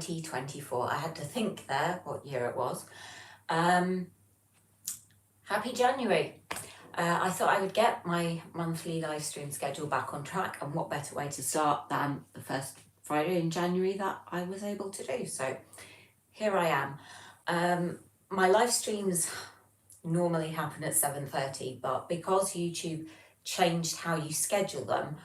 2024. I had to think there what year it was. Happy January. I thought I would get my monthly live stream schedule back on track, and what better way to start than the first Friday in January that I was able to do. So here I am. My live streams normally happen at 7:30, but because YouTube changed how you schedule them,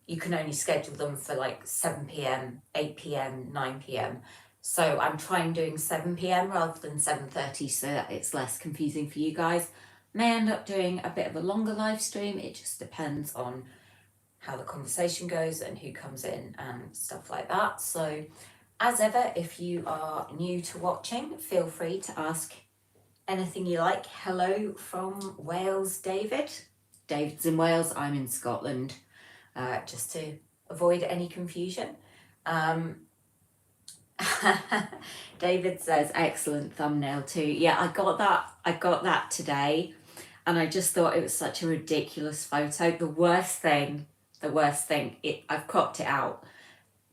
you can only schedule them for like 7 p.m, 8 p.m, 9 p.m. So I'm trying doing 7 p.m. rather than 7:30 so that it's less confusing for you guys. May end up doing a bit of a longer live stream. It just depends on how the conversation goes and who comes in and stuff like that. So as ever, if you are new to watching, feel free to ask anything you like. Hello from Wales, David. David's in Wales, I'm in Scotland, just to avoid any confusion. David says, excellent thumbnail too. Yeah, I got that today, and I just thought it was such a ridiculous photo. The worst thing, I've cropped it out,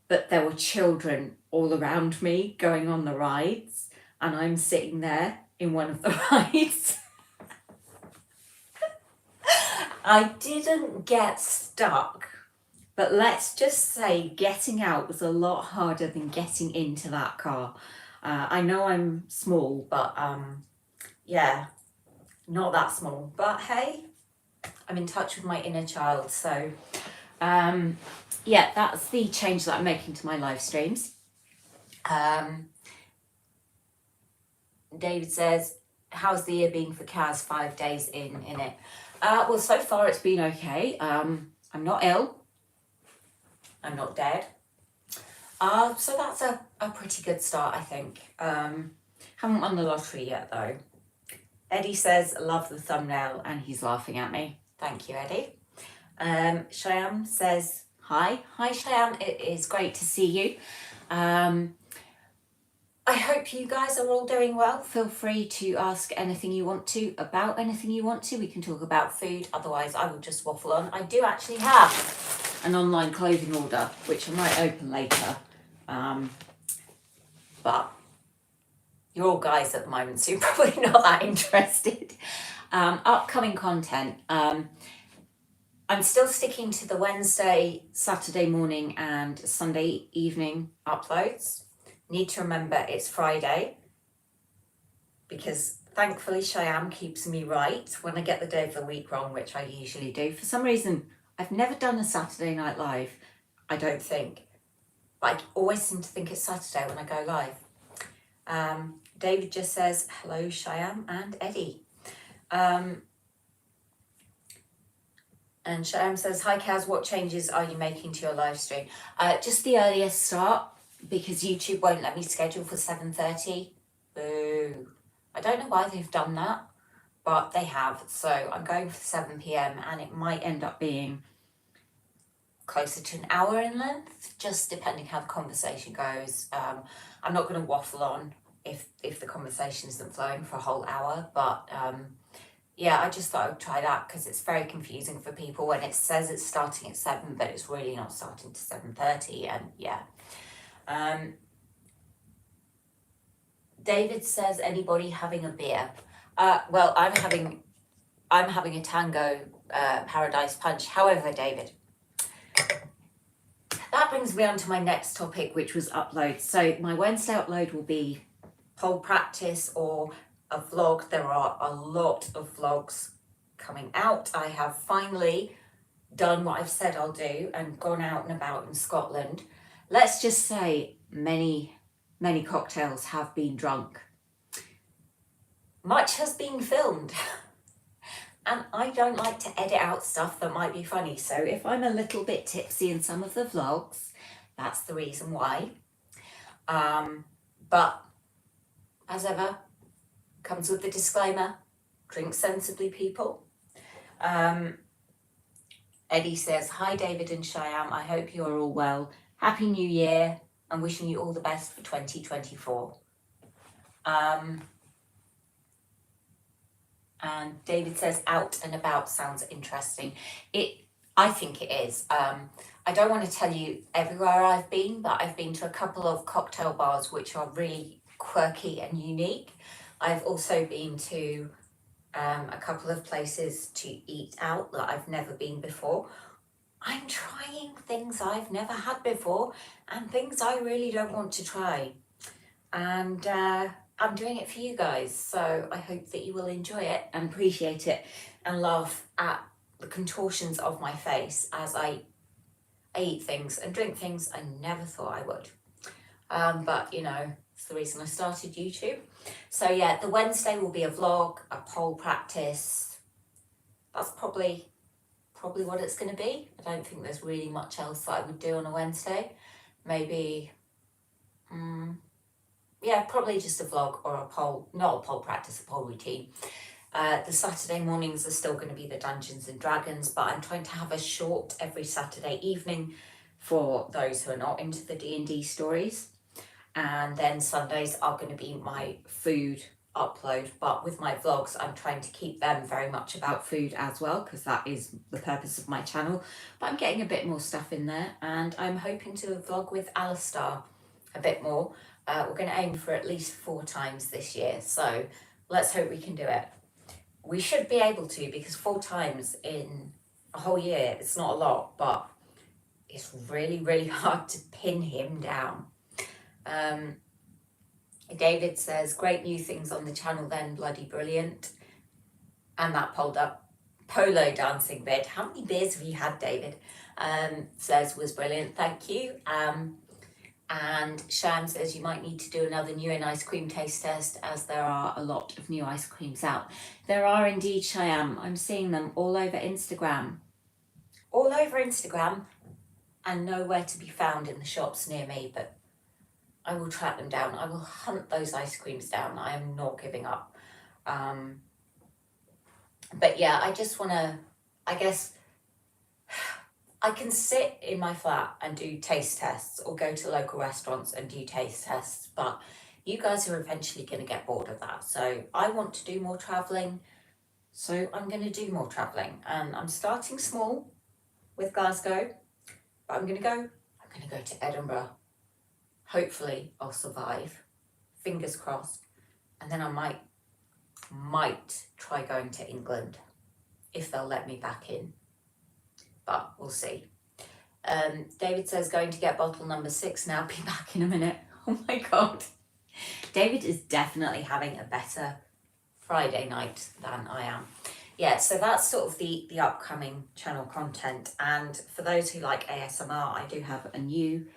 but there were children all around me going on the rides, and I'm sitting there in one of the rides. I didn't get stuck, but let's just say getting out was a lot harder than getting into that car. I know I'm small, but yeah, not that small. But hey, I'm in touch with my inner child. So yeah, that's the change that I'm making to my live streams. David says, how's the year been for Kaz 5 days in it? Well, so far it's been okay. I'm not ill. I'm not dead. So that's a pretty good start, I think. Haven't won the lottery yet, though. Eddie says, love the thumbnail, and he's laughing at me. Thank you, Eddie. Shyam says, hi. Hi, Shyam. It is great to see you. I hope you guys are all doing well. Feel free to ask anything you want to about anything you want to. We can talk about food. Otherwise, I will just waffle on. I do actually have an online clothing order, which I might open later. But you're all guys at the moment, so you're probably not that interested. Upcoming content. I'm still sticking to the Wednesday, Saturday morning and Sunday evening uploads. Need to remember it's Friday, because thankfully Shyam keeps me right when I get the day of the week wrong, which I usually do. For some reason, I've never done a Saturday Night Live, I don't think. But I always seem to think it's Saturday when I go live. David just says, hello, Shyam and Eddie. And Shyam says, hi, Kaz, what changes are you making to your live stream? Just the earliest start, because YouTube won't let me schedule for 7:30. Boo. I don't know why they've done that, but they have. So I'm going for 7 p.m. and it might end up being closer to an hour in length, just depending how the conversation goes. I'm not going to waffle on if the conversation isn't flowing for a whole hour, but yeah, I just thought I would try that because it's very confusing for people when it says it's starting at 7, but it's really not starting to 7:30, and yeah. David says, anybody having a beer? Well, I'm having a Tango Paradise Punch. However, David, that brings me on to my next topic, which was uploads. So my Wednesday upload will be pole practice or a vlog. There are a lot of vlogs coming out. I have finally done what I've said I'll do and gone out and about in Scotland. Let's just say many cocktails have been drunk. Much has been filmed. And I don't like to edit out stuff that might be funny. So if I'm a little bit tipsy in some of the vlogs, that's the reason why. But as ever, comes with the disclaimer, drink sensibly, people. Eddie says, hi, David and Shyam. I hope you're all well. Happy New Year. I'm wishing you all the best for 2024. And David says, out and about sounds interesting. I think it is. I don't want to tell you everywhere I've been, but I've been to a couple of cocktail bars which are really quirky and unique. I've also been to a couple of places to eat out that I've never been before. I'm trying things I've never had before and things I really don't want to try. And I'm doing it for you guys, so I hope that you will enjoy it and appreciate it and laugh at the contortions of my face as I eat things and drink things I never thought I would. But you know, it's the reason I started YouTube. So yeah, the Wednesday will be a vlog, a poll practice. That's probably what it's going to be. I don't think there's really much else that I would do on a Wednesday. Maybe, yeah, probably just a vlog or a poll, not a poll practice, a poll routine. The Saturday mornings are still going to be the Dungeons and Dragons, but I'm trying to have a short every Saturday evening for those who are not into the D&D stories. And then Sundays are going to be my food upload, but with my vlogs I'm trying to keep them very much about food as well, because that is the purpose of my channel. But I'm getting a bit more stuff in there, and I'm hoping to vlog with Alistair a bit more. We're going to aim for at least 4 times this year, so let's hope we can do it. We should be able to, because 4 times in a whole year, it's not a lot, but it's really hard to pin him down. David says, great new things on the channel then, bloody brilliant. And that polo dancing bit. How many beers have you had, David? Says, was brilliant, thank you. And Shan says you might need to do another new and ice cream taste test, as there are a lot of new ice creams out. There are indeed, Cheyenne. I'm seeing them all over Instagram. All over Instagram, and nowhere to be found in the shops near me, but I will track them down. I will hunt those ice creams down. I am not giving up. But yeah, I just want to, I guess, I can sit in my flat and do taste tests or go to local restaurants and do taste tests, but you guys are eventually going to get bored of that. So I want to do more traveling, so I'm going to do more traveling. And I'm starting small with Glasgow, but I'm going to go to Edinburgh. Hopefully I'll survive, fingers crossed, and then I might try going to England if they'll let me back in, but we'll see. David says going to get bottle number 6 now, be back in a minute. Oh my god, David is definitely having a better Friday night than I am. Yeah, so that's sort of the upcoming channel content. And for those who like ASMR, I do have a new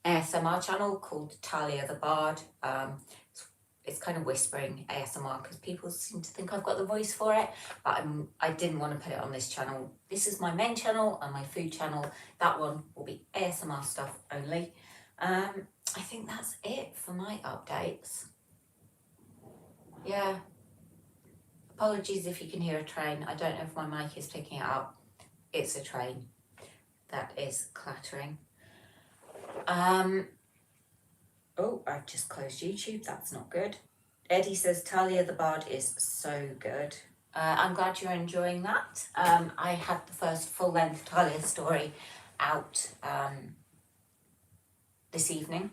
ASMR channel called Talia the Bard. It's kind of whispering ASMR because people seem to think I've got the voice for it, but I didn't want to put it on this channel. This is my main channel and my food channel. That one will be ASMR stuff only. I think that's it for my updates. Yeah. Apologies if you can hear a train. I don't know if my mic is picking it up. It's a train that is clattering. Oh, I've just closed YouTube. That's not good. Eddie says Talia the Bard is so good. I'm glad you're enjoying that. I had the first full-length Talia story out this evening.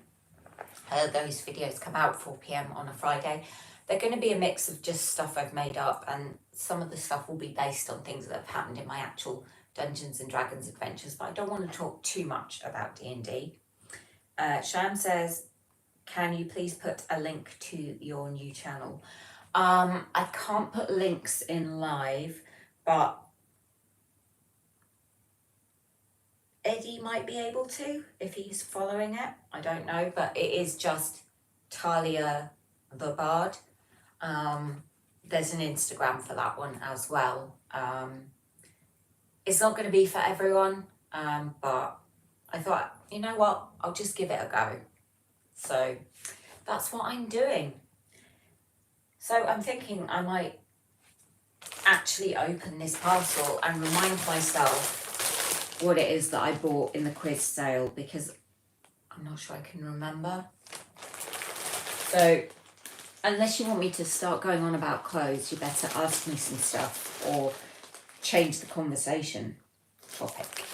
Those videos come out 4 p.m. on a Friday. They're going to be a mix of just stuff I've made up, and some of the stuff will be based on things that have happened in my actual Dungeons and Dragons adventures, but I don't want to talk too much about D&D. Sham says, can you please put a link to your new channel? I can't put links in live, but Eddie might be able to if he's following it. I don't know, but it is just Talia the Bard. There's an Instagram for that one as well. It's not going to be for everyone, but I thought, you know what, I'll just give it a go. So that's what I'm doing. So I'm thinking I might actually open this parcel and remind myself what it is that I bought in the quiz sale, because I'm not sure I can remember. So unless you want me to start going on about clothes, you better ask me some stuff or change the conversation topic.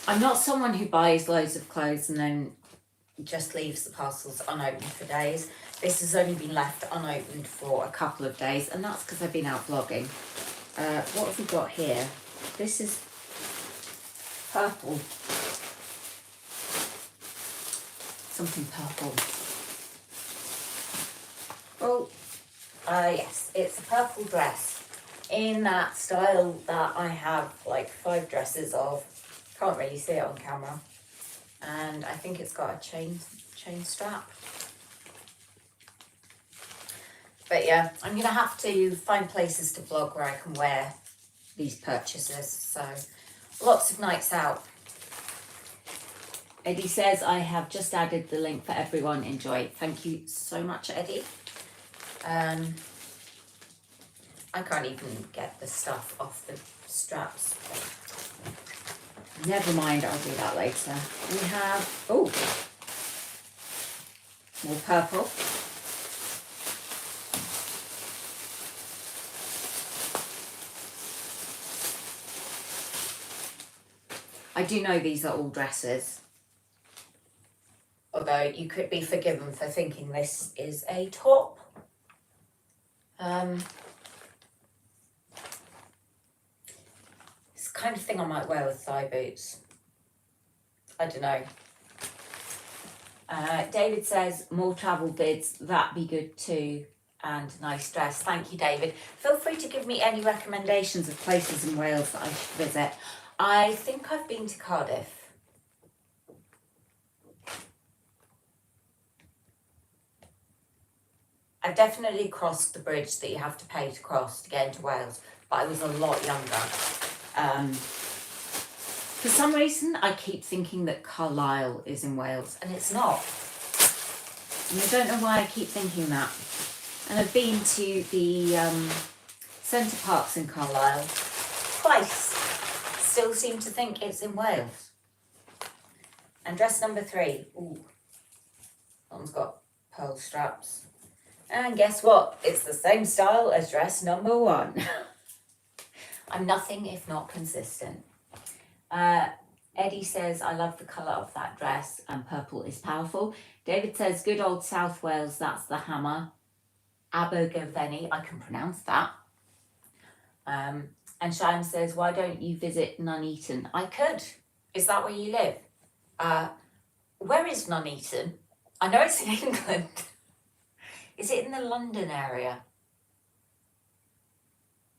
I'm not someone who buys loads of clothes and then just leaves the parcels unopened for days. This has only been left unopened for a couple of days, and that's because I've been out vlogging. What have we got here? This is purple. Something purple. Oh, yes, it's a purple dress in that style that I have like 5 dresses of. Can't really see it on camera. And I think it's got a chain strap. But yeah, I'm gonna have to find places to vlog where I can wear these purchases. So lots of nights out. Eddie says, I have just added the link for everyone. Enjoy. Thank you so much, Eddie. I can't even get the stuff off the straps. Never mind, I'll do that later. We have, oh, more purple. I do know these are all dresses. Although you could be forgiven for thinking this is a top. It's the kind of thing I might wear with thigh boots. I don't know. David says, more travel vids, that'd be good too. And nice dress. Thank you, David. Feel free to give me any recommendations of places in Wales that I should visit. I think I've been to Cardiff. I've definitely crossed the bridge that you have to pay to cross to get into Wales, but I was a lot younger. For some reason, I keep thinking that Carlisle is in Wales, and it's not. And I don't know why I keep thinking that. And I've been to the Centre Parks in Carlisle twice. Still seem to think it's in Wales. And dress number 3. Ooh, that one's got pearl straps. And guess what? It's the same style as dress number 1. I'm nothing if not consistent. Eddie says, I love the colour of that dress and purple is powerful. David says, good old South Wales, that's the hammer. Abergavenny, I can pronounce that. And Shine says, why don't you visit Nuneaton? I could. Is that where you live? Where is Nuneaton? I know it's in England. Is it in the London area?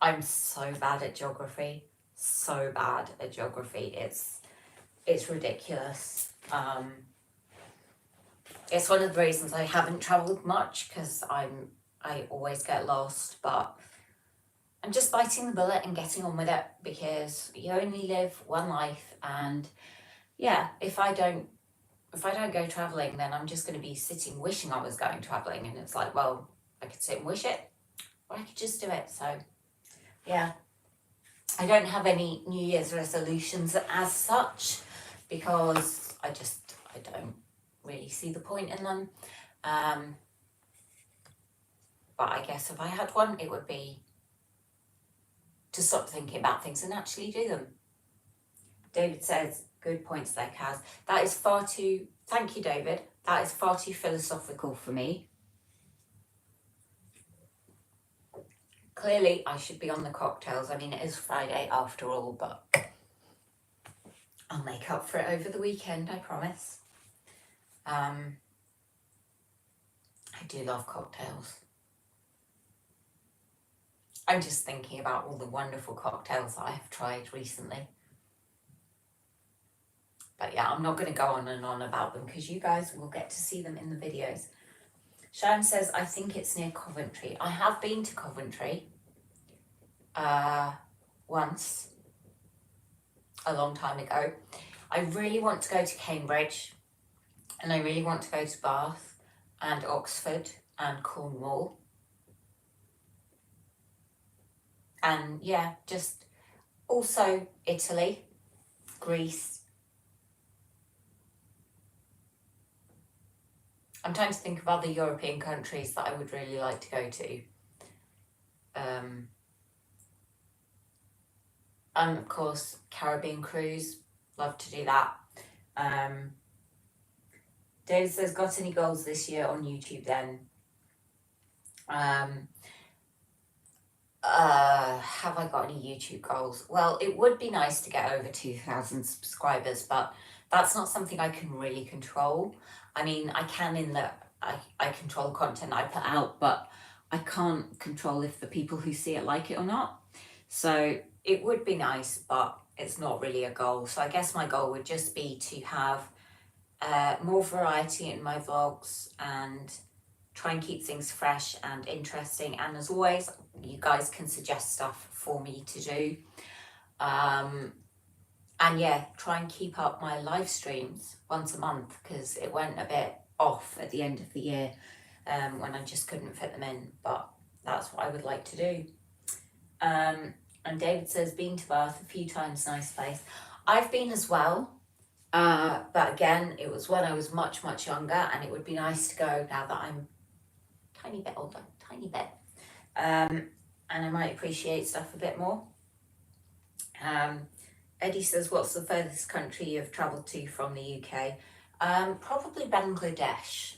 I'm so bad at geography. So bad at geography. It's ridiculous. It's one of the reasons I haven't travelled much, because I always get lost, but I'm just biting the bullet and getting on with it, because you only live one life, and yeah, if I don't go travelling, then I'm just going to be sitting wishing I was going travelling, and it's like, well, I could sit and wish it, or I could just do it. So yeah, I don't have any New Year's resolutions as such, because I don't really see the point in them. But I guess if I had one, it would be to stop thinking about things and actually do them. David says, good points there, Kaz. That is far too, thank you, David. That is far too philosophical for me. Clearly, I should be on the cocktails. I mean, it is Friday after all, but I'll make up for it over the weekend, I promise. I do love cocktails. I'm just thinking about all the wonderful cocktails that I have tried recently. But yeah, I'm not going to go on and on about them, because you guys will get to see them in the videos. Sharon says, I think it's near Coventry. I have been to Coventry once, a long time ago. I really want to go to Cambridge, and I really want to go to Bath and Oxford and Cornwall. And yeah, just also Italy, Greece. I'm trying to think of other European countries that I would really like to go to. And of course, Caribbean cruise. love to do that. David says, got any goals this year on YouTube then? Have I got any YouTube goals? Well, it would be nice to get over 2,000 subscribers, but that's not something I can really control. I mean, I can in that I control the content I put out, but I can't control if the people who see it like it or not. So it would be nice, but it's not really a goal. So I guess my goal would just be to have more variety in my vlogs and try and keep things fresh and interesting. And as always, you guys can suggest stuff for me to do. And yeah, try and keep up my live streams once a month, because it went a bit off at the end of the year when I just couldn't fit them in, but that's what I would like to do. And David says, been to Bath a few times, nice place. I've been as well, but again, it was when I was much, much younger, and it would be nice to go now that I'm tiny bit older, tiny bit, and I might appreciate stuff a bit more. Eddie says, what's the furthest country you've travelled to from the UK? Probably Bangladesh.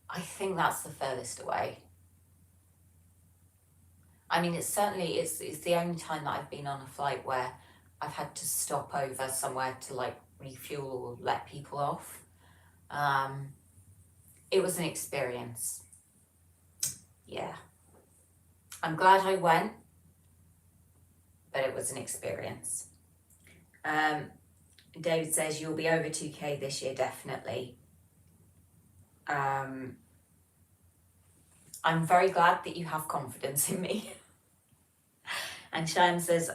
I think that's the furthest away. I mean, it's the only time that I've been on a flight where I've had to stop over somewhere to like refuel or let people off. It was an experience. Yeah. I'm glad I went, but it was an experience. David says, you'll be over 2K this year, definitely. I'm very glad that you have confidence in me. And Cheyenne says,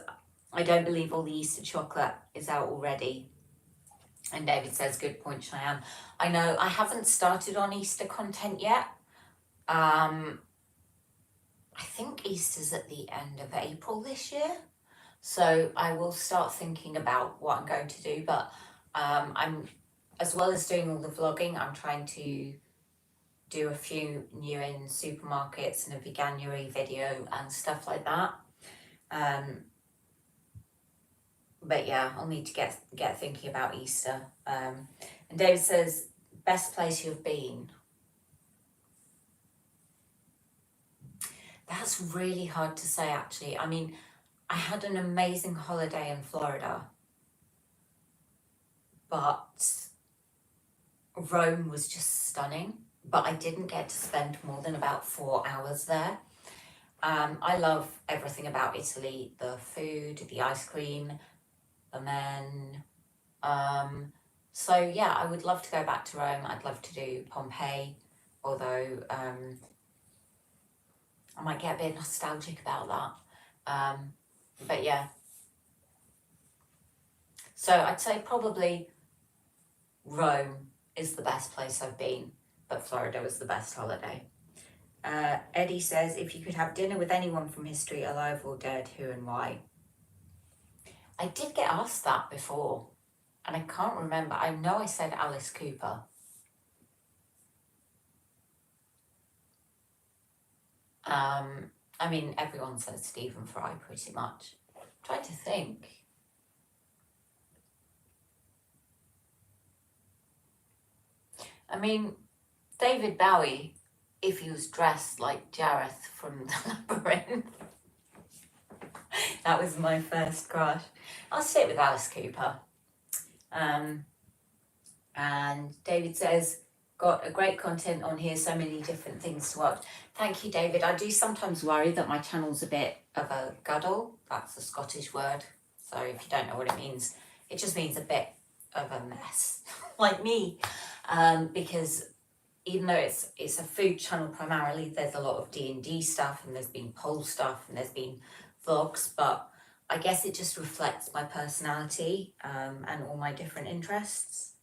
I don't believe all the Easter chocolate is out already. And David says, good point, Cheyenne. I know I haven't started on Easter content yet. I think Easter's at the end of April this year. So I will start thinking about what I'm going to do. But I'm, as well as doing all the vlogging, I'm trying to do a few new in supermarkets and a veganuary video and stuff like that. But yeah, I'll need to get thinking about Easter. And David says, best place you've been? That's really hard to say, actually. I mean, I had an amazing holiday in Florida, but Rome was just stunning. But I didn't get to spend more than about 4 hours there. I love everything about Italy, the food, the ice cream, the men. So yeah, I would love to go back to Rome. I'd love to do Pompeii, although I might get a bit nostalgic about that. But yeah. So I'd say probably Rome is the best place I've been, but Florida was the best holiday. Eddie says, if you could have dinner with anyone from history, alive or dead, who and why? I did get asked that before, and I can't remember. I know I said Alice Cooper. I mean, everyone says Stephen Fry pretty much. Try to think. I mean, David Bowie, if he was dressed like Jareth from The Labyrinth. That was my first crush. I'll stick with Alice Cooper. And David says, got a great content on here, so many different things to watch. Thank you, David. I do sometimes worry that my channel's a bit of a guddle. That's a Scottish word. So if you don't know what it means, it just means a bit of a mess, like me. Because even though it's a food channel primarily, there's a lot of D&D stuff, and there's been poll stuff, and there's been vlogs, but I guess it just reflects my personality and all my different interests.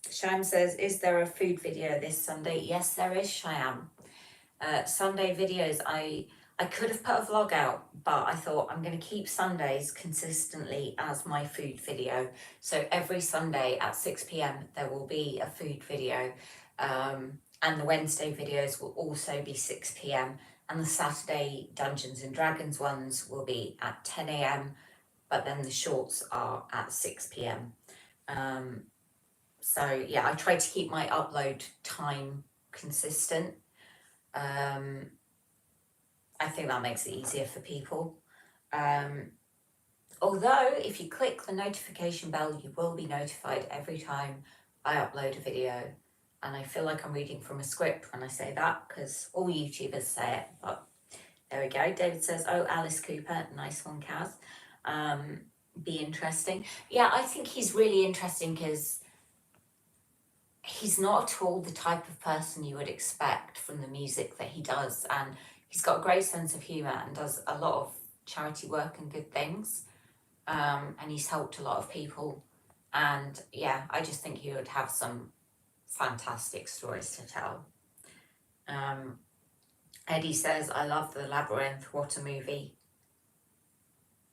Shyam says, is there a food video this Sunday? Yes, there is, Shyam. Sunday videos, I could have put a vlog out, but I thought I'm going to keep Sundays consistently as my food video. So every Sunday at 6 p.m. there will be a food video, and the Wednesday videos will also be 6 p.m. And the Saturday Dungeons and Dragons ones will be at 10 a.m, but then the shorts are at 6 p.m. So yeah, I try to keep my upload time consistent. I think that makes it easier for people. Although if you click the notification bell, you will be notified every time I upload a video. And I feel like I'm reading from a script when I say that, because all YouTubers say it, but there we go. David says, oh, Alice Cooper, nice one, Kaz. Be interesting. Yeah, I think he's really interesting because he's not at all the type of person you would expect from the music that he does. And he's got a great sense of humour and does a lot of charity work and good things. And he's helped a lot of people. And yeah, I just think he would have some fantastic stories to tell. Eddie says, I love The Labyrinth, what a movie.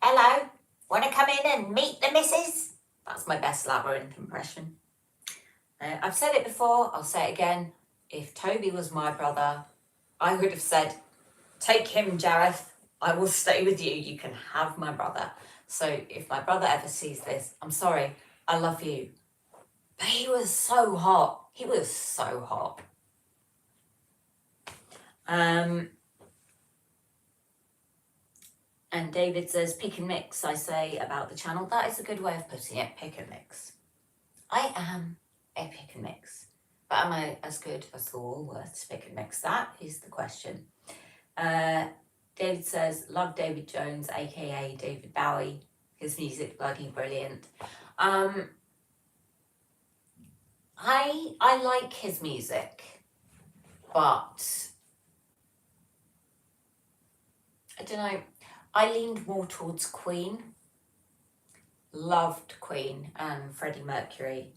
Hello, want to come in and meet the missus? That's my best Labyrinth impression. I've said it before, I'll say it again. If Toby was my brother, I would have said, take him, Jareth. I will stay with you. You can have my brother. So if my brother ever sees this, I'm sorry, I love you. But he was so hot. He was so hot. And David says, pick and mix, I say about the channel. That is a good way of putting it, pick and mix. I am a pick and mix. But am I as good as the Woolworths pick and mix? That is the question. David says, love David Jones, aka David Bowie. His music bloody brilliant. I like his music, but I don't know. I leaned more towards Queen. Loved Queen and Freddie Mercury.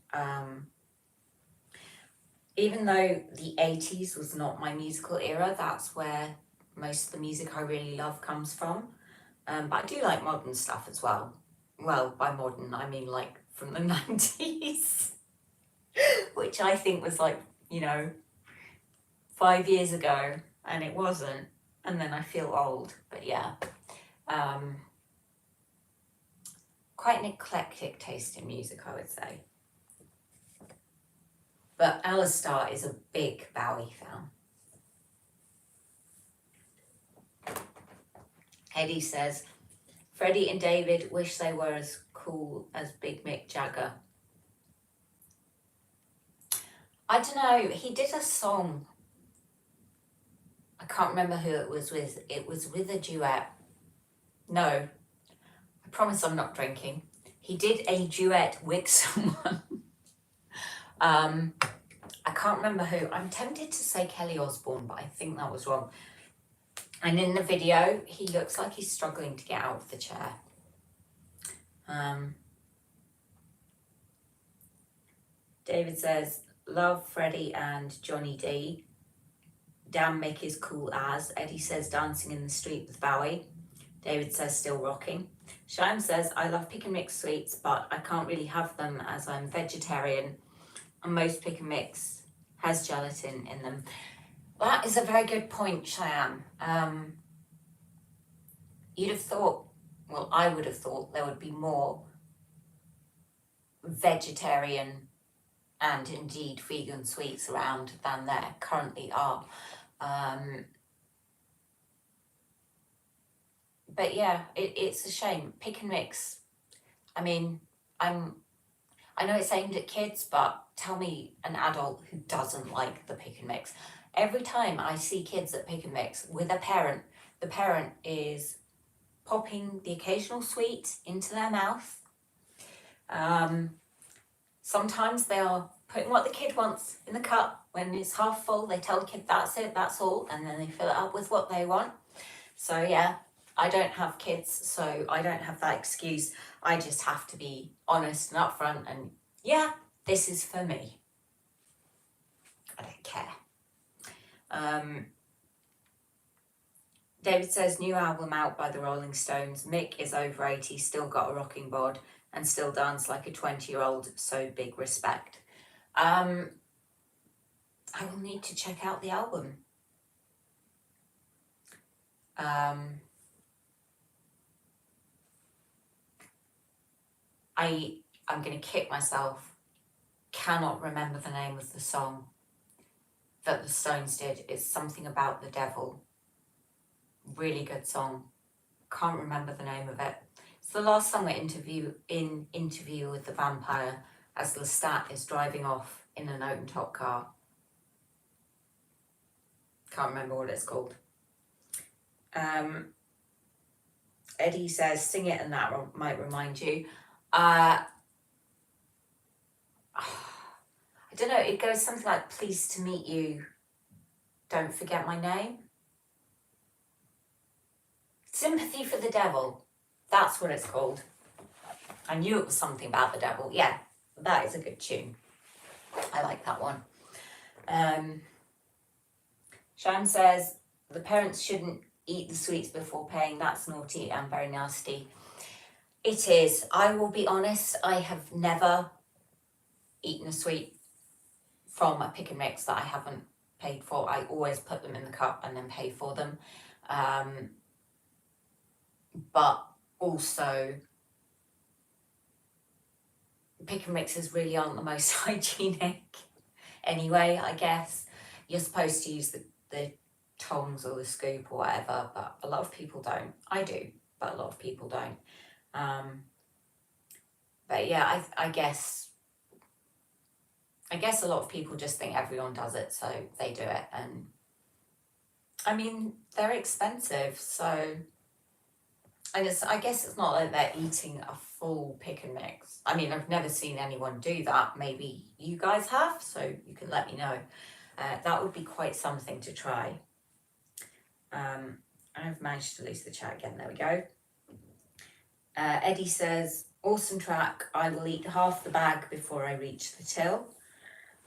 Even though the 80s was not my musical era, that's where most of the music I really love comes from. But I do like modern stuff as well. Well, by modern, I mean like from the 90s, which I think was like, 5 years ago, and it wasn't. And then I feel old, but yeah. Quite an eclectic taste in music, I would say. But Alistair is a big Bowie fan. Eddie says, Freddie and David wish they were as cool as Big Mick Jagger. I don't know, he did a song. I can't remember who it was with. It was with a duet. No, I promise I'm not drinking. He did a duet with someone. I can't remember who. I'm tempted to say Kelly Osbourne, but I think that was wrong. And in the video, he looks like he's struggling to get out of the chair. David says, love Freddie and Johnny D. Damn Mick is cool as. Eddie says, dancing in the street with Bowie. David says, still rocking. Shime says, I love pick and mix sweets, but I can't really have them as I'm vegetarian. And most pick and mix has gelatin in them. That is a very good point, Cheyenne. You'd have thought, well, I would have thought there would be more vegetarian and indeed vegan sweets around than there currently are. But yeah, it's a shame. Pick and mix. I mean, I know it's aimed at kids, but tell me an adult who doesn't like the pick and mix. Every time I see kids at pick and mix with a parent, the parent is popping the occasional sweet into their mouth. Sometimes they are putting what the kid wants in the cup. When it's half full, they tell the kid that's it, that's all, and then they fill it up with what they want. So yeah, I don't have kids, so I don't have that excuse. I just have to be honest and upfront and yeah, this is for me. I don't care. David says, new album out by the Rolling Stones. Mick is over 80, still got a rocking bod and still dance like a 20-year-old, so big respect. I will need to check out the album. I'm going to kick myself. Cannot remember the name of the song that the Stones did. It's something about the devil. Really good song. Can't remember the name of it. It's the last song Interview with the Vampire, as Lestat is driving off in an open top car. Can't remember what it's called. Eddie says, sing it and that might remind you. I don't know, it goes something like, pleased to meet you, don't forget my name. Sympathy for the Devil, that's what it's called. I knew it was something about the devil. Yeah, that is a good tune. I like that one. Shan says, the parents shouldn't eat the sweets before paying. That's naughty and very nasty. It is. I will be honest, I have never eaten a sweet from a pick and mix that I haven't paid for. I always put them in the cup and then pay for them. But also, pick and mixes really aren't the most hygienic anyway, I guess. You're supposed to use the tongs or the scoop or whatever, but a lot of people don't. I do, but a lot of people don't. But yeah, I guess a lot of people just think everyone does it, so they do it. And I mean, they're expensive, so I guess it's not like they're eating a full pick and mix. I mean, I've never seen anyone do that. Maybe you guys have, so you can let me know. That would be quite something to try. I've managed to lose the chat again. There we go. Eddie says, awesome track. I will eat half the bag before I reach the till.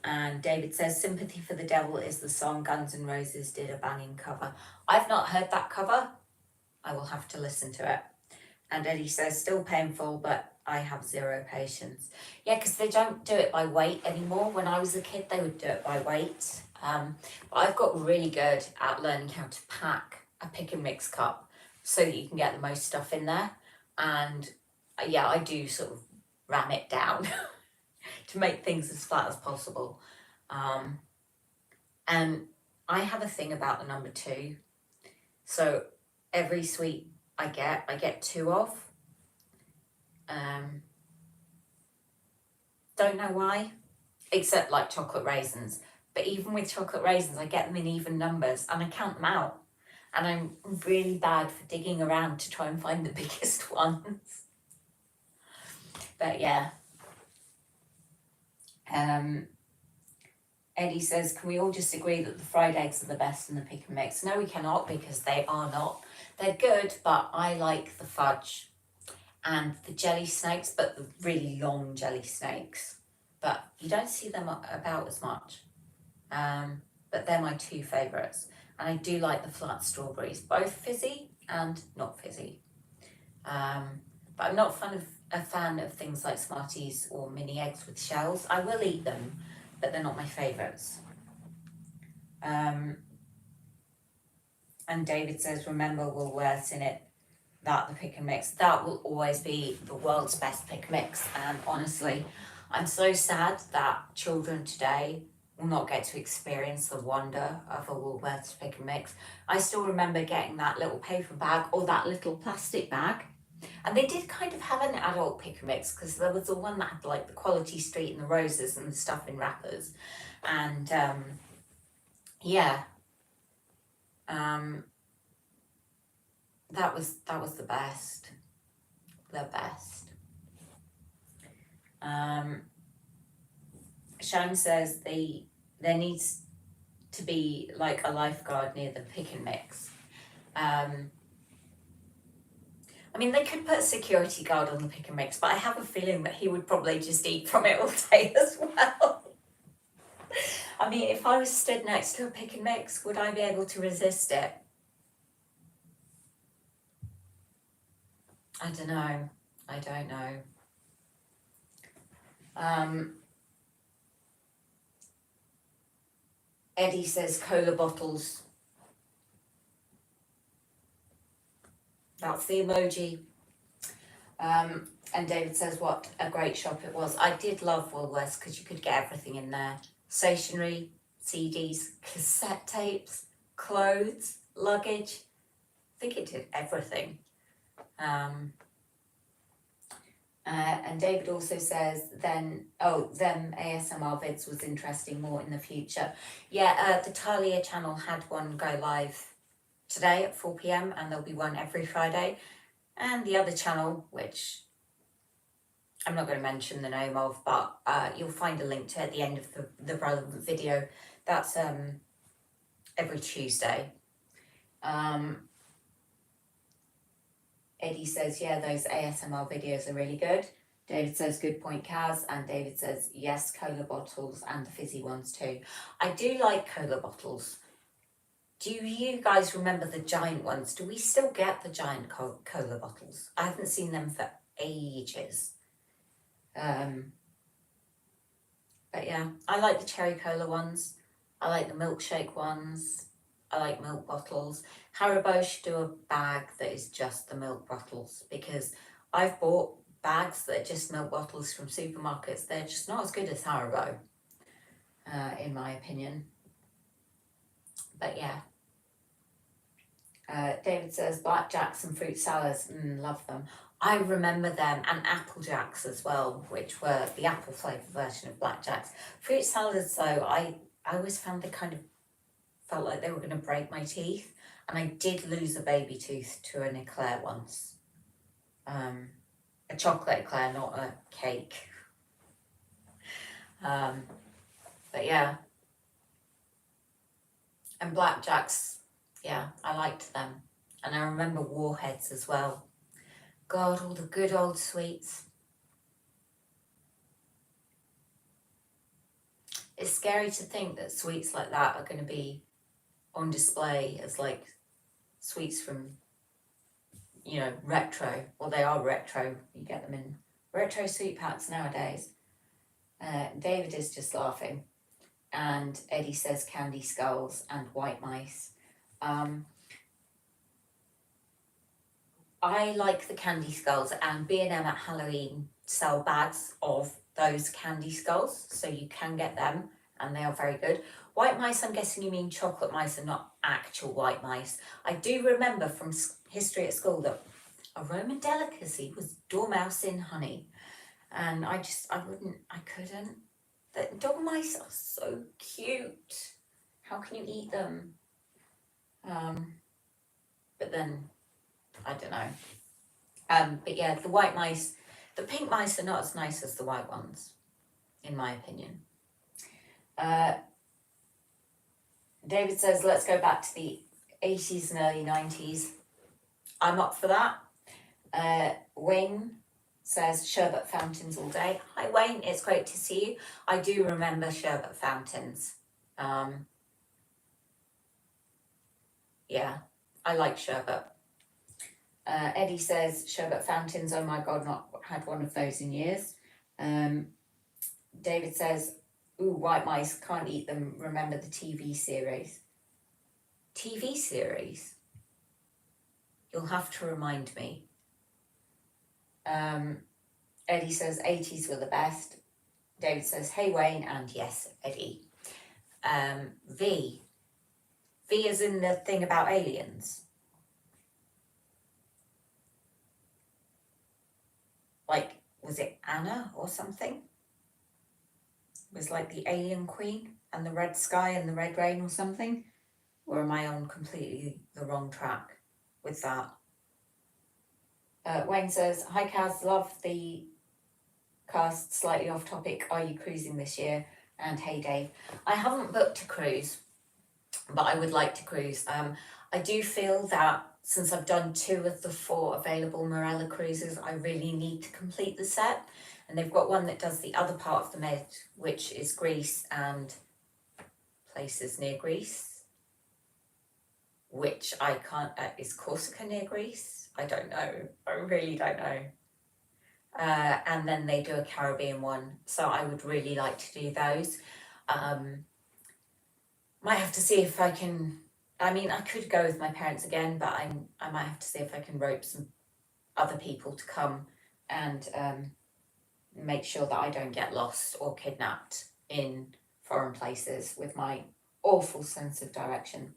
And David says, Sympathy for the Devil is the song Guns N' Roses did a banging cover. I've not heard that cover. I will have to listen to it. And Eddie says, still painful, but I have zero patience. Yeah, because they don't do it by weight anymore. When I was a kid, they would do it by weight. But I've got really good at learning how to pack a pick and mix cup so that you can get the most stuff in there. And yeah, I do sort of ram it down to make things as flat as possible. And I have a thing about the number 2. So every sweet I get 2 of. Don't know why, except like chocolate raisins. But even with chocolate raisins, I get them in even numbers and I count them out. And I'm really bad for digging around to try and find the biggest ones. But yeah. Eddie says, can we all just agree that the fried eggs are the best in the pick and mix? No, we cannot, because they are not. They're good, but I like the fudge and the jelly snakes, but the really long jelly snakes. But you don't see them about as much. But they're my 2 favourites. And I do like the flat strawberries, both fizzy and not fizzy. But I'm not a fan of things like Smarties or mini eggs with shells. I will eat them, but they're not my favourites. And David says, remember Woolworths in it, that the pick and mix. That will always be the world's best pick mix. And honestly, I'm so sad that children today will not get to experience the wonder of a Woolworths pick and mix. I still remember getting that little paper bag or that little plastic bag. And they did kind of have an adult pick and mix, because there was the one that had like the Quality Street and the roses and the stuff in wrappers. And yeah. That was the best. The best. Shan says there needs to be like a lifeguard near the pick and mix. I mean, they could put a security guard on the pick and mix, but I have a feeling that he would probably just eat from it all day as well. I mean, if I was stood next to a pick and mix, would I be able to resist it? I don't know. Eddie says cola bottles That's the emoji. And David says, what a great shop it was. I did love Woolworths because you could get everything in there. Stationery, CDs, cassette tapes, clothes, luggage. I think it did everything. And David also says, them ASMR vids was interesting more in the future. Yeah, the Talia channel had one go live today at 4 p.m. and there'll be one every Friday. And the other channel, which I'm not going to mention the name of, but you'll find a link to at the end of the relevant video. That's every Tuesday. Eddie says, yeah, those ASMR videos are really good. David says, good point, Kaz. And David says, yes, cola bottles and the fizzy ones too. I do like cola bottles. Do you guys remember the giant ones? Do we still get the giant cola bottles? I haven't seen them for ages. But yeah, I like the cherry cola ones. I like the milkshake ones. I like milk bottles. Haribo should do a bag that is just the milk bottles, because I've bought bags that are just milk bottles from supermarkets. They're just not as good as Haribo, in my opinion. But yeah. David says, blackjacks and fruit salads, love them. I remember them, and apple jacks as well, which were the apple flavour version of blackjacks. Fruit salads though, I always found they kind of felt like they were going to break my teeth, and I did lose a baby tooth to an eclair once. A chocolate eclair, not a cake. But yeah. And blackjacks, yeah, I liked them. And I remember warheads as well. God, all the good old sweets. It's scary to think that sweets like that are going to be on display as like sweets from, you know, retro. Well, they are retro. You get them in retro sweet packs nowadays. David is just laughing. And Eddie says candy skulls and white mice. I like the candy skulls, and B&M at Halloween sell bags of those candy skulls, so you can get them, and they are very good. White mice, I'm guessing you mean chocolate mice and not actual white mice. I do remember from history at school that a Roman delicacy was dormouse in honey, and I couldn't. The dormice are so cute. How can you eat them? But then, I don't know. But yeah, the white mice, the pink mice are not as nice as the white ones, in my opinion. David says, let's go back to the 80s and early 90s. I'm up for that. Wayne says, sherbet fountains all day. Hi Wayne, it's great to see you. I do remember sherbet fountains. Yeah, I like sherbet. Eddie says, sherbet fountains, oh my God, not had one of those in years. David says, ooh, white mice, can't eat them, remember the TV series. TV series? You'll have to remind me. Eddie says, 80s were the best. David says, hey Wayne, and yes, Eddie. V is in the thing about aliens. Like, was it Anna or something? It was like the alien queen and the red sky and the red rain or something? Or am I on completely the wrong track with that? Wayne says, hi Kaz, love the cast, slightly off topic. Are you cruising this year? And hey Dave. I haven't booked a cruise, but I would like to cruise. I do feel that since I've done 2 of the 4 available Morella cruises, I really need to complete the set. And they've got one that does the other part of the Med, which is Greece and places near Greece, which I can't, is Corsica near Greece? I don't know. I really don't know. And then they do a Caribbean one. So I would really like to do those. Might have to see if I can I mean, I could go with my parents again, but I might have to see if I can rope some other people to come and make sure that I don't get lost or kidnapped in foreign places with my awful sense of direction.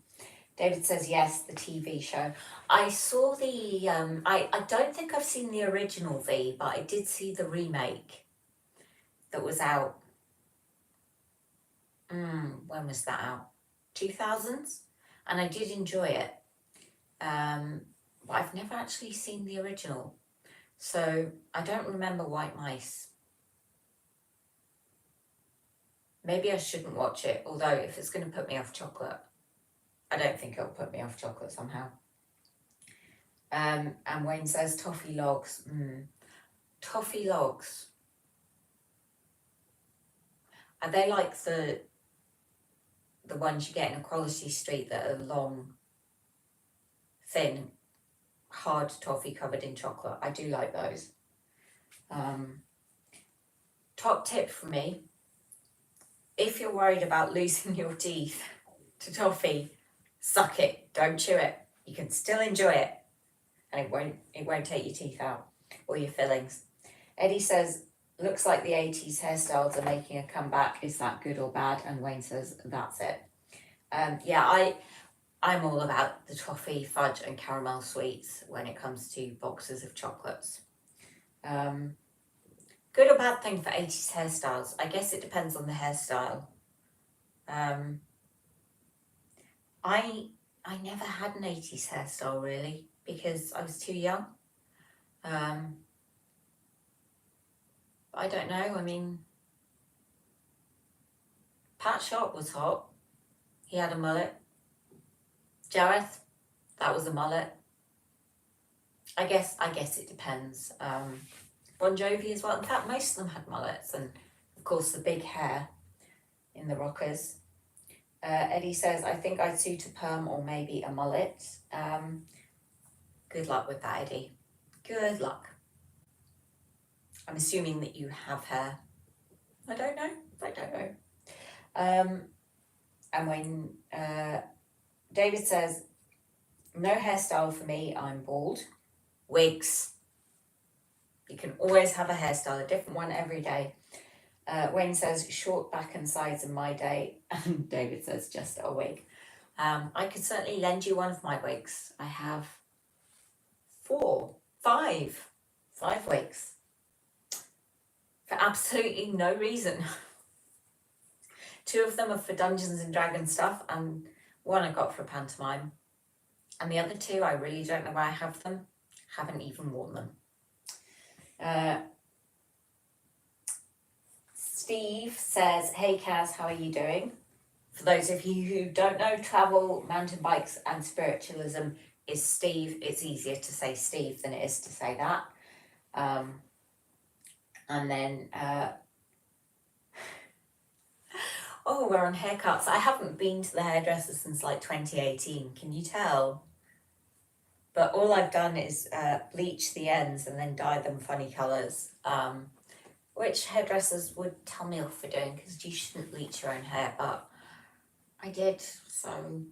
David says yes, the TV show. I saw the, I don't think I've seen the original V, but I did see the remake that was out. When was that out? 2000s? And I did enjoy it. But I've never actually seen the original. So I don't remember White Mice. Maybe I shouldn't watch it, although if it's going to put me off chocolate, I don't think it'll put me off chocolate somehow. And Wayne says toffee logs. Toffee logs. Are they like the ones you get in Equality Street that are long, thin, hard toffee covered in chocolate? I do like those. Top tip for me, if you're worried about losing your teeth to toffee, suck it, don't chew it. You can still enjoy it, and it won't take your teeth out or your fillings. Eddie says, looks like the 80s hairstyles are making a comeback. Is that good or bad? And Wayne says, that's it. Yeah, I'm all about the toffee, fudge and caramel sweets when it comes to boxes of chocolates. Good or bad thing for 80s hairstyles? I guess it depends on the hairstyle. I never had an 80s hairstyle really because I was too young. I don't know, I mean, Pat Sharp was hot. He had a mullet. Jareth, that was a mullet. I guess it depends. Bon Jovi as well. In fact, most of them had mullets, and of course the big hair in the rockers. Eddie says, I think I'd suit a perm or maybe a mullet. Good luck with that, Eddie. Good luck. I'm assuming that you have hair. I don't know. And when David says, no hairstyle for me, I'm bald. Wigs. You can always have a hairstyle, a different one every day. Wayne says, short back and sides in my day. And David says, just a wig. I could certainly lend you one of my wigs. I have 5 wigs. For absolutely no reason. 2 of them are for Dungeons and Dragons stuff, and one I got for a pantomime. And the other 2, I really don't know where I have them. Haven't even worn them. Steve says, hey Kaz, how are you doing? For those of you who don't know, travel, mountain bikes and spiritualism is Steve. It's easier to say Steve than it is to say that. And then, we're on haircuts. I haven't been to the hairdresser since like 2018, can you tell? But all I've done is bleach the ends and then dye them funny colours, which hairdressers would tell me off for doing because you shouldn't bleach your own hair, but I did, so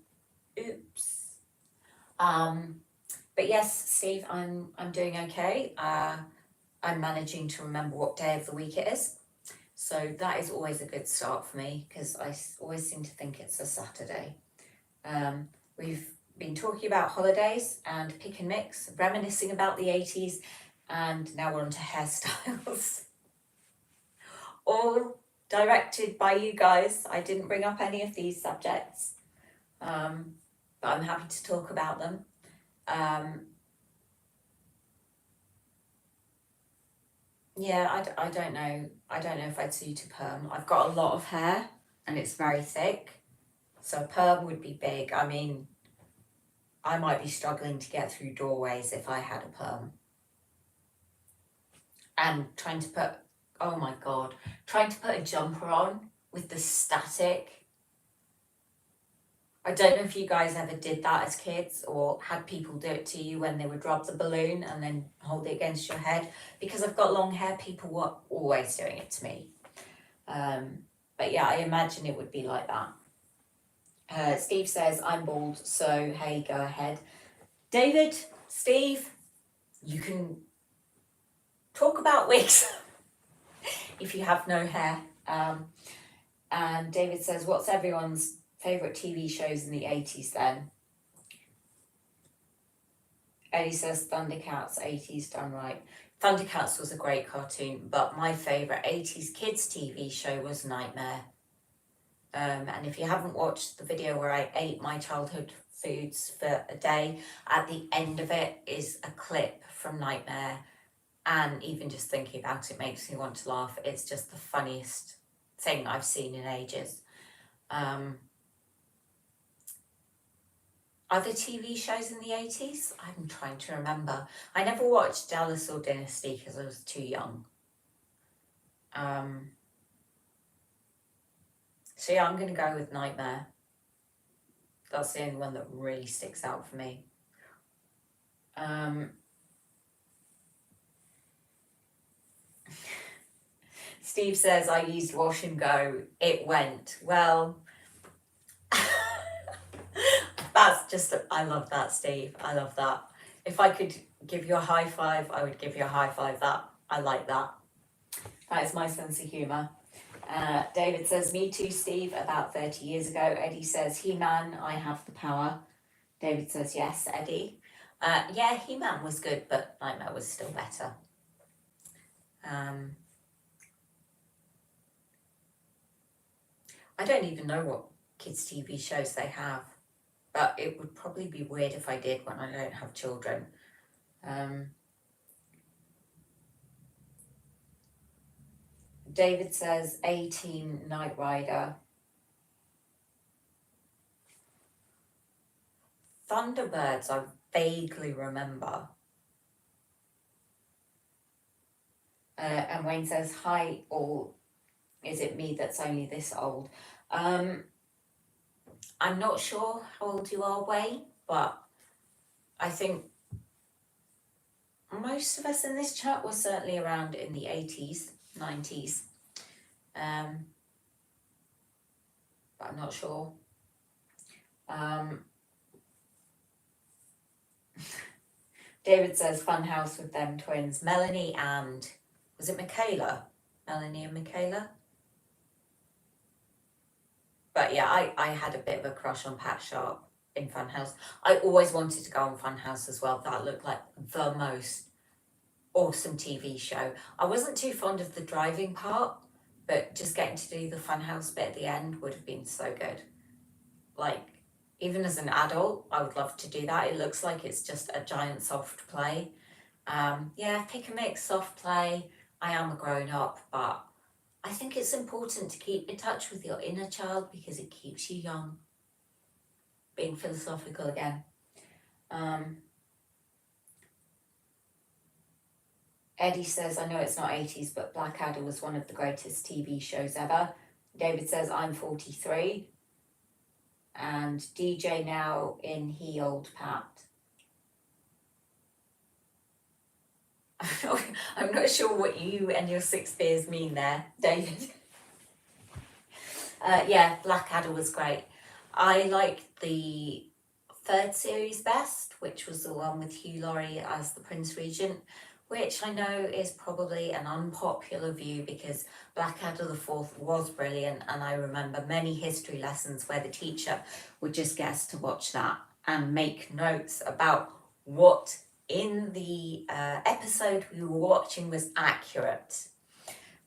oops. But yes, Steve, I'm doing okay. I'm managing to remember what day of the week it is. So that is always a good start for me because I always seem to think it's a Saturday. We've been talking about holidays and pick and mix, reminiscing about the 80s, and now we're on to hairstyles. All directed by you guys. I didn't bring up any of these subjects, but I'm happy to talk about them. Yeah, I don't know. I don't know if I'd suit a perm. I've got a lot of hair and it's very thick, so a perm would be big. I mean, I might be struggling to get through doorways if I had a perm. And trying to put a jumper on with the static. I don't know if you guys ever did that as kids or had people do it to you when they would rub the balloon and then hold it against your head. Because I've got long hair, people were always doing it to me. But yeah, I imagine it would be like that. Steve says, I'm bald, so hey, go ahead. David, Steve, you can talk about wigs if you have no hair. And David says, what's everyone's favourite TV shows in the 80s then? Eddie says Thundercats, 80s done right. Thundercats was a great cartoon, but my favourite 80s kids TV show was Nightmare. And if you haven't watched the video where I ate my childhood foods for a day, at the end of it is a clip from Nightmare, and even just thinking about it makes me want to laugh. It's just the funniest thing I've seen in ages. Other TV shows in the 80s? I'm trying to remember. I never watched Dallas or Dynasty because I was too young. So yeah, I'm going to go with Nightmare. That's the only one that really sticks out for me. Steve says, I used Wash and Go. It went. Well, that's just, I love that, Steve. I love that. If I could give you a high five, I would give you a high five. I like that. That is my sense of humour. David says, me too, Steve, about 30 years ago. Eddie says, He-Man, I have the power. David says, yes, Eddie. Yeah, He-Man was good, but Nightmare was still better. I don't even know what kids' TV shows they have, but it would probably be weird if I did when I don't have children. David says, A-Team, Knight Rider. Thunderbirds, I vaguely remember. And Wayne says, hi, all. Is it me that's only this old? I'm not sure how old you are, Wayne, but I think most of us in this chat were certainly around in the 80s, 90s. But I'm not sure. David says, Funhouse with them twins. Melanie and, was it Michaela? Melanie and Michaela? But yeah, I had a bit of a crush on Pat Sharp in Funhouse. I always wanted to go on Funhouse as well. That looked like the most awesome TV show. I wasn't too fond of the driving part, but just getting to do the Funhouse bit at the end would have been so good. Like, even as an adult, I would love to do that. It looks like it's just a giant soft play. Yeah, pick a mix, soft play. I am a grown up, but I think it's important to keep in touch with your inner child because it keeps you young. Being philosophical again. Eddie says, I know it's not 80s, but Blackadder was one of the greatest TV shows ever. David says, I'm 43. And DJ now in He Old Pat. I'm not sure what you and your 6 beers mean there, David. Yeah, Blackadder was great. I liked the 3rd series best, which was the one with Hugh Laurie as the Prince Regent, which I know is probably an unpopular view because Blackadder the 4th was brilliant, and I remember many history lessons where the teacher would just get us to watch that and make notes about what in the episode we were watching was accurate.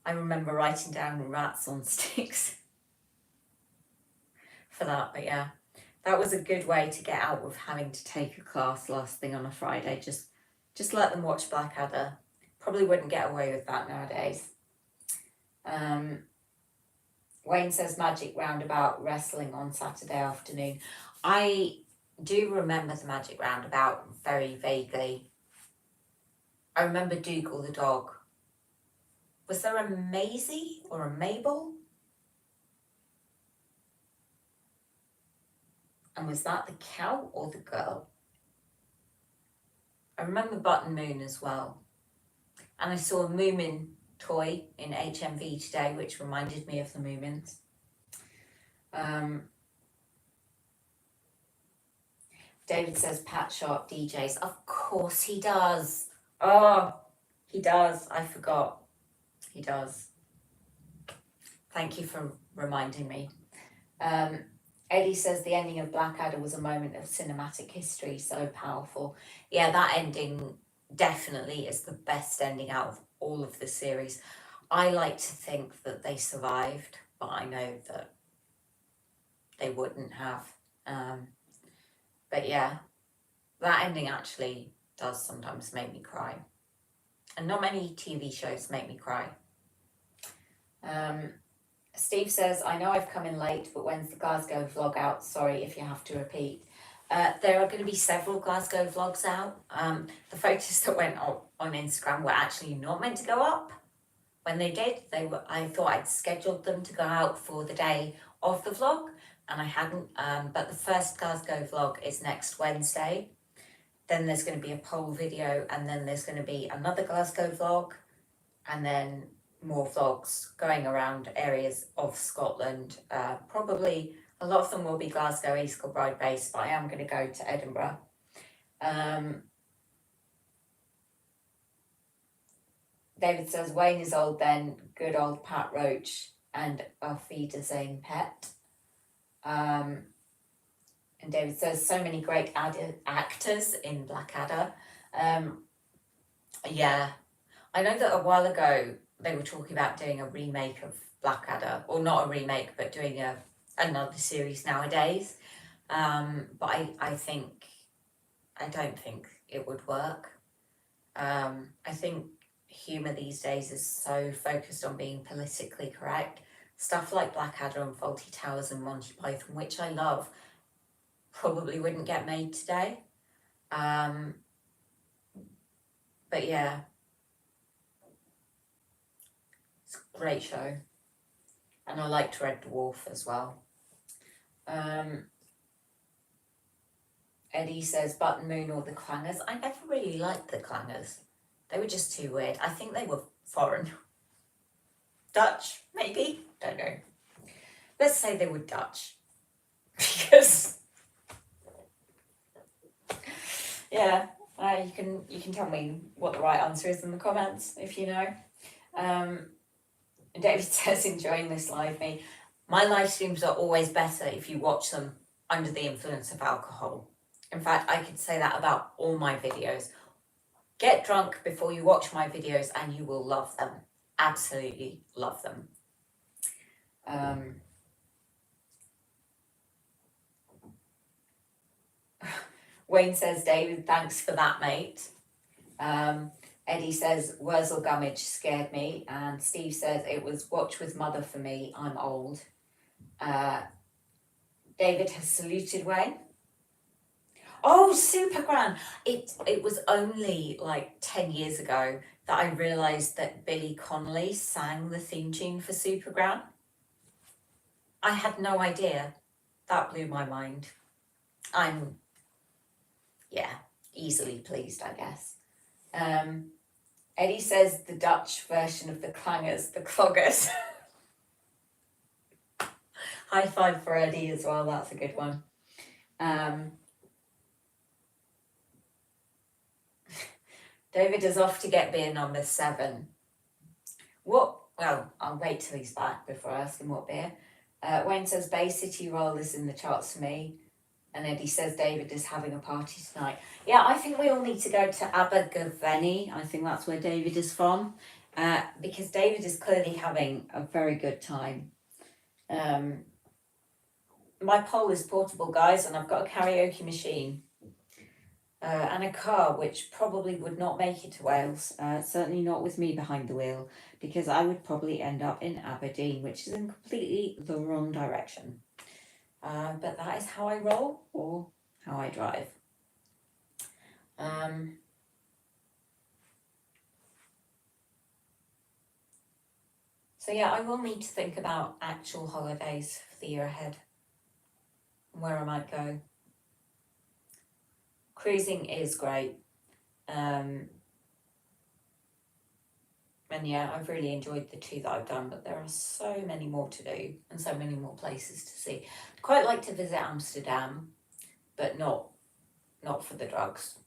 I remember writing down rats on sticks for that, but yeah, that was a good way to get out of having to take a class last thing on a Friday. Just let them watch Blackadder. Probably wouldn't get away with that nowadays. Wayne says Magic Roundabout wrestling on Saturday afternoon. I do remember the Magic Roundabout very vaguely. I remember Dougal the dog. Was there a Maisie or a Mabel? And was that the cow or the girl? I remember Button Moon as well. And I saw a Moomin toy in HMV today, which reminded me of the Moomins. David says Pat Sharp DJs. Of course he does. Oh, he does. I forgot. He does. Thank you for reminding me. Eddie says the ending of Blackadder was a moment of cinematic history, so powerful. Yeah, that ending definitely is the best ending out of all of the series. I like to think that they survived, but I know that they wouldn't have. But yeah, that ending actually does sometimes make me cry. And not many TV shows make me cry. Steve says, I know I've come in late, but when's the Glasgow vlog out? Sorry if you have to repeat. There are going to be several Glasgow vlogs out. The photos that went on Instagram were actually not meant to go up. When they did, I thought I'd scheduled them to go out for the day of the vlog, and I hadn't. But the first Glasgow vlog is next Wednesday. Then there's going to be a poll video, and then there's going to be another Glasgow vlog, and then more vlogs going around areas of Scotland. Probably a lot of them will be Glasgow, East Kilbride based, but I am going to go to Edinburgh. David says, Wayne is old then, good old Pat Roach and Auf Wiedersehen Pet. And David says, so many great actors in Blackadder. Yeah, I know that a while ago they were talking about doing a remake of Blackadder, or not a remake, but doing another series nowadays. But I don't think it would work. I think humour these days is so focused on being politically correct. Stuff like Blackadder and Fawlty Towers and Monty Python, which I love, probably wouldn't get made today. But yeah, it's a great show. And I liked Red Dwarf as well. Eddie says Button Moon or the Clangers. I never really liked the Clangers. They were just too weird. I think they were foreign. Dutch, maybe? Don't know. Let's say they were Dutch. Because, yeah, you can tell me what the right answer is in the comments if you know. David says, enjoying this live me. My live streams are always better if you watch them under the influence of alcohol. In fact, I could say that about all my videos. Get drunk before you watch my videos and you will love them. Absolutely love them. Wayne says, David, thanks for that, mate. Eddie says, Wurzel Gummidge scared me. And Steve says, it was Watch with Mother for me. I'm old. David has saluted Wayne. Oh, Supergran. It was only like 10 years ago that I realised that Billy Connolly sang the theme tune for Supergran. I had no idea. That blew my mind. I'm, yeah, easily pleased, I guess. Eddie says the Dutch version of the Clangers, the Cloggers. High five for Eddie as well, that's a good one. David is off to get beer number 7. What? Well, I'll wait till he's back before I ask him what beer. Wayne says Bay City Roll is in the charts for me. And Eddie says David is having a party tonight. Yeah, I think we all need to go to Abergavenny. I think that's where David is from. Because David is clearly having a very good time. My pole is portable, guys, and I've got a karaoke machine. And a car which probably would not make it to Wales, certainly not with me behind the wheel, because I would probably end up in Aberdeen, which is in completely the wrong direction. But that is how I roll, or how I drive. So yeah, I will need to think about actual holidays for the year ahead, and where I might go. Cruising is great. And yeah, I've really enjoyed the 2 that I've done, but there are so many more to do and so many more places to see. I'd quite like to visit Amsterdam, but not not for the drugs.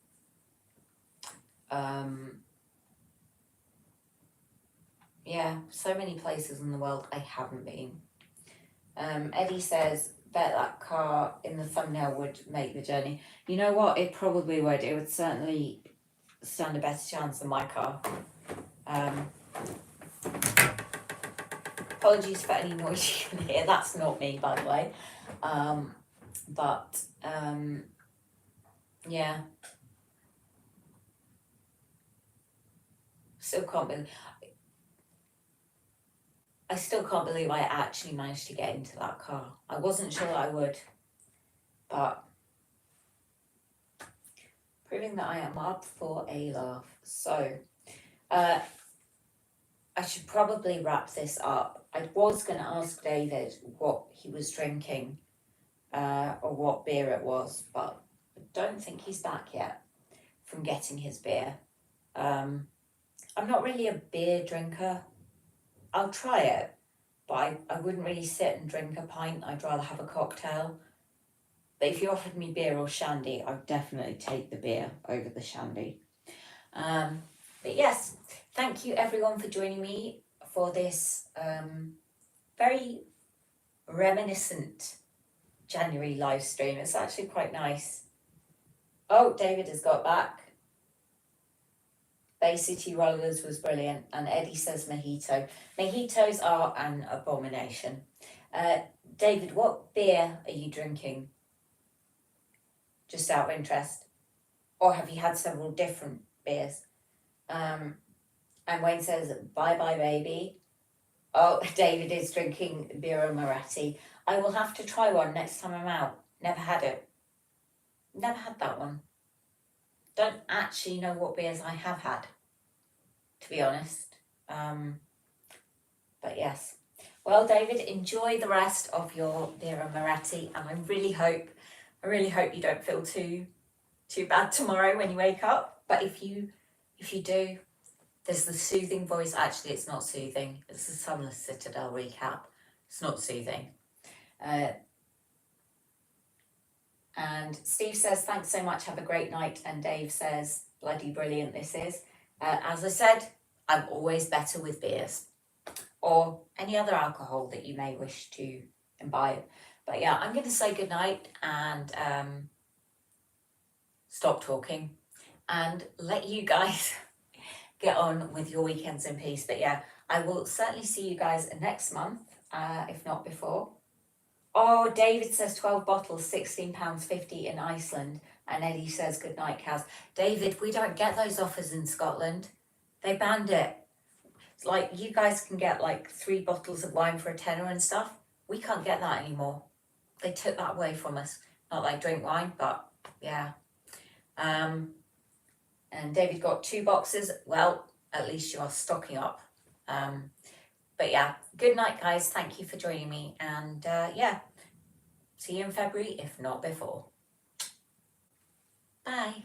Yeah, so many places in the world I haven't been. Eddie says, bet that car in the thumbnail would make the journey. You know what? It probably would. It would certainly stand a better chance than my car. Apologies for any noise you can hear. That's not me, by the way. Yeah. I still can't believe I actually managed to get into that car. I wasn't sure I would, but proving that I am up for a laugh. So, I should probably wrap this up. I was going to ask David what he was drinking, or what beer it was, but I don't think he's back yet from getting his beer. I'm not really a beer drinker. I'll try it, but I wouldn't really sit and drink a pint. I'd rather have a cocktail. But if you offered me beer or shandy, I'd definitely take the beer over the shandy. But yes, thank you everyone for joining me for this very reminiscent January live stream. It's actually quite nice. Oh, David has got back. Bay City Rollers was brilliant, and Eddie says mojito. Mojitos are an abomination. David, what beer are you drinking? Just out of interest. Or have you had several different beers? And Wayne says, bye bye baby. Oh, David is drinking Birra Moretti. I will have to try one next time I'm out. Never had it. Never had that one. Don't actually know what beers I have had, to be honest. But yes. Well, David, enjoy the rest of your Birra Moretti, and I really hope you don't feel too bad tomorrow when you wake up. But if you do, there's the soothing voice. Actually, it's not soothing. It's the Sunless Citadel recap. It's not soothing. And Steve says, thanks so much, have a great night. And Dave says, bloody brilliant this is. As I said, I'm always better with beers or any other alcohol that you may wish to imbibe. But yeah, I'm going to say goodnight and stop talking and let you guys get on with your weekends in peace. But yeah, I will certainly see you guys next month, if not before. Oh, David says 12 bottles, £16.50 in Iceland. And Eddie says, good night, Kaz. David, we don't get those offers in Scotland. They banned it. It's like you guys can get like 3 bottles of wine for a tenner and stuff. We can't get that anymore. They took that away from us. Not that I drink wine, but yeah. And David got 2 boxes. Well, at least you are stocking up. But yeah, good night, guys. Thank you for joining me. And yeah, see you in February, if not before. Bye.